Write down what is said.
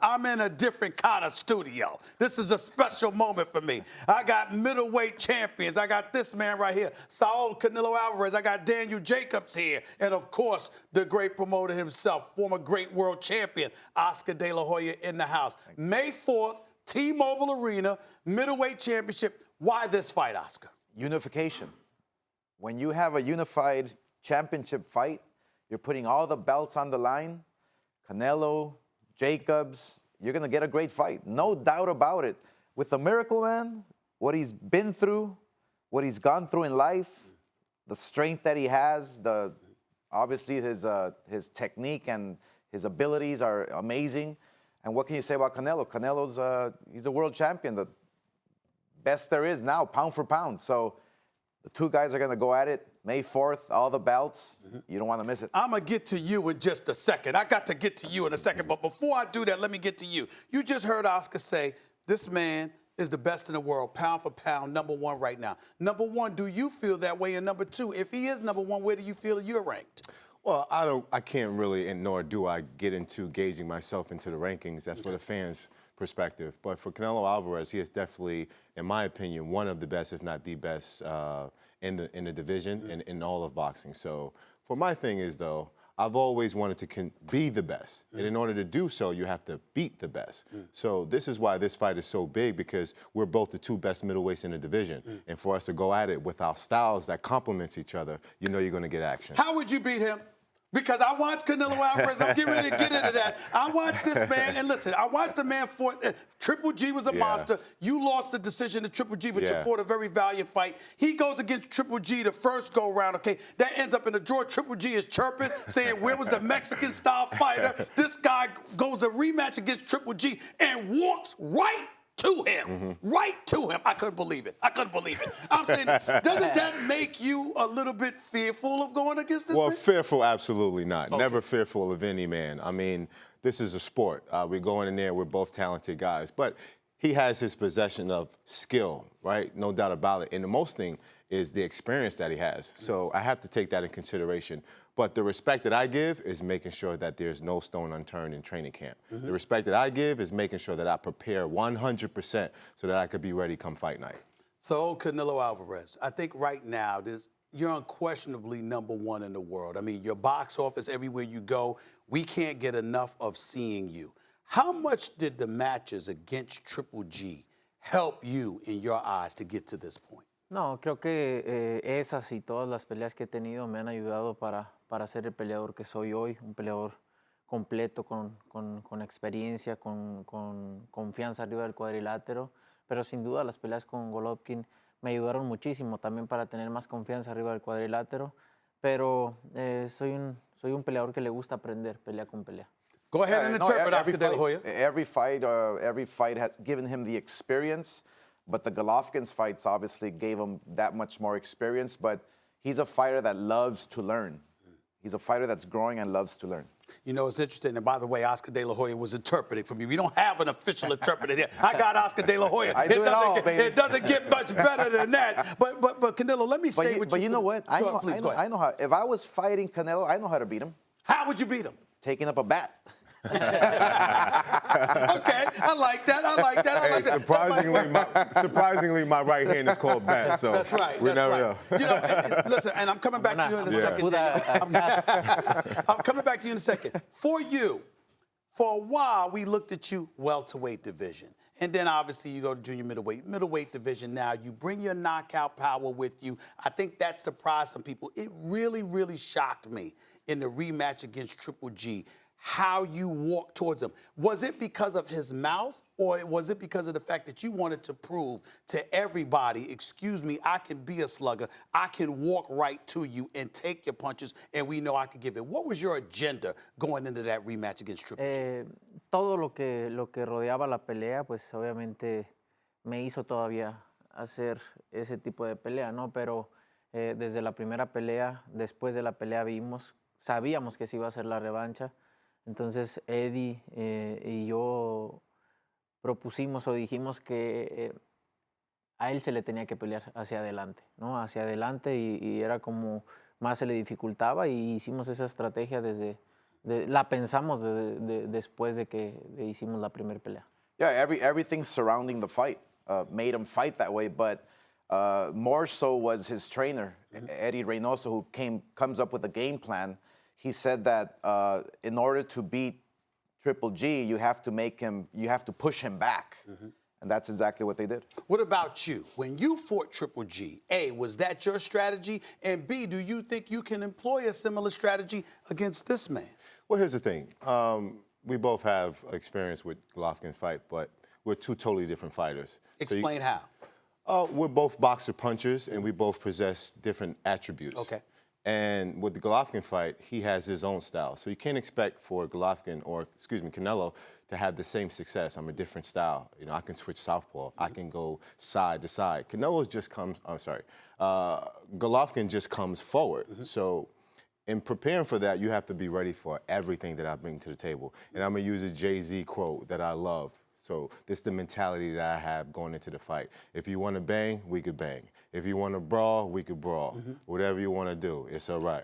I'm in a different kind of studio. This is a special moment for me. I got middleweight champions. I got this man right here, Saul Canelo Alvarez. I got Daniel Jacobs here. And, of course, the great promoter himself, former great world champion, Oscar De La Hoya in the house. May 4th, T-Mobile Arena, middleweight championship. Why this fight, Oscar? Unification. When you have a unified championship fight, you're putting all the belts on the line. Canelo, Jacobs, you're going to get a great fight. No doubt about it. With the Miracle Man, what he's been through, what he's gone through in life, the strength that he has, obviously his technique and his abilities are amazing. And what can you say about Canelo? Canelo's he's a world champion, the best there is now, pound for pound. So the two guys are going to go at it. May 4th, all the belts. You don't want to miss it. I'm going to get to you in just a second. I got to get to you in a second. But before I do that, let me get to you. You just heard Oscar say this man is the best in the world, pound for pound, #1 right now. #1, do you feel that way? And #2, if he is #1, where do you feel you're ranked? Well, I can't really, and nor do I get into gauging myself into the rankings. That's for the fans' perspective. But for Canelo Alvarez, he is definitely, in my opinion, one of the best, if not the best, in the division and in all of boxing. So for my thing is, though, I've always wanted to be the best. And in order to do so, you have to beat the best. So this is why this fight is so big, because we're both the two best middleweights in the division. And for us to go at it with our styles that complements each other, you know you're going to get action. How would you beat him? Because I watched Canelo Alvarez. I'm getting ready to get into that. I watched this man, and listen, I watched the man fought. Triple G was a monster. You lost the decision to Triple G, but you fought a very valiant fight. He goes against Triple G the first go-round, okay? That ends up in the draw. Triple G is chirping, saying, where was the Mexican-style fighter? This guy goes a rematch against Triple G and walks right to him, right to him. I couldn't believe it. I couldn't believe it. I'm saying, doesn't that make you a little bit fearful of going against this man? Fearful, absolutely not. Okay. Never fearful of any man. I mean, this is a sport. We're going in there, we're both talented guys. But he has his possession of skill, right? No doubt about it. And the most thing is the experience that he has. So I have to take that in consideration. But the respect that I give is making sure that there's no stone unturned in training camp. The respect that I give is making sure that I prepare 100% so that I could be ready come fight night. So, Canelo Alvarez, I think right now you're unquestionably #1 in the world. I mean, your box office, everywhere you go, we can't get enough of seeing you. How much did the matches against Triple G help you in your eyes to get to this point? No, creo que esas y todas las peleas que he tenido me han ayudado para ser el peleador que soy hoy, un peleador completo, con experiencia, con confianza arriba del cuadrilátero, pero sin duda las peleas con Golovkin me ayudaron muchísimo también para tener más confianza arriba del cuadrilátero, pero soy un peleador que le gusta aprender pelea con pelea. Go ahead and interpret, Oscar De La Hoya. Every fight has given him the experience. But the Golovkin's fights obviously gave him that much more experience. But he's a fighter that loves to learn. He's a fighter that's growing and loves to learn. You know, it's interesting. And by the way, Oscar De La Hoya was interpreting for me. We don't have an official interpreter here. I got Oscar De La Hoya. It doesn't get much better than that. But Canelo, let me stay with you. But you know what? I know how. If I was fighting Canelo, I know how to beat him. How would you beat him? Taking up a bat. Okay, I like that. Surprisingly, my right hand is called bat. So that's right. We never know. You know, listen, and I'm coming back to you in a second. I'm coming back to you in a second. For you, for a while, we looked at you welterweight division. And then, obviously, you go to junior middleweight division now. You bring your knockout power with you. I think that surprised some people. It really, really shocked me in the rematch against Triple G. How you walk towards him. Was it because of his mouth, or was it because of the fact that you wanted to prove to everybody, excuse me, I can be a slugger, I can walk right to you and take your punches, and we know I can give it? What was your agenda going into that rematch against Triple G? Todo lo que rodeaba la pelea, pues obviamente me hizo todavía hacer ese tipo de pelea, ¿no? Pero desde la primera pelea, después de la pelea sabíamos que se iba a hacer la revancha. Entonces, Eddie y yo propusimos o dijimos que a él se le tenía que pelear hacia adelante, ¿no? Hacia adelante y era como más se le dificultaba y hicimos esa estrategia desde la pensamos después de que hicimos la primera pelea. Yeah, everything surrounding the fight made him fight that way, but more so was his trainer, Eddie Reynoso, who comes up with a game plan. He said that in order to beat Triple G, you have to push him back. And that's exactly what they did. What about you? When you fought Triple G, A, was that your strategy? And B, do you think you can employ a similar strategy against this man? Well, here's the thing. We both have experience with Golovkin's fight, but we're two totally different fighters. Explain how. We're both boxer punchers, and we both possess different attributes. Okay. And with the Golovkin fight, he has his own style. So you can't expect for Canelo to have the same success. I'm a different style. You know, I can switch southpaw. I can go side to side. Golovkin just comes forward. So in preparing for that, you have to be ready for everything that I bring to the table. And I'm going to use a Jay-Z quote that I love. So this is the mentality that I have going into the fight. If you want to bang, we could bang. If you want to brawl, we could brawl. Whatever you want to do, it's all right.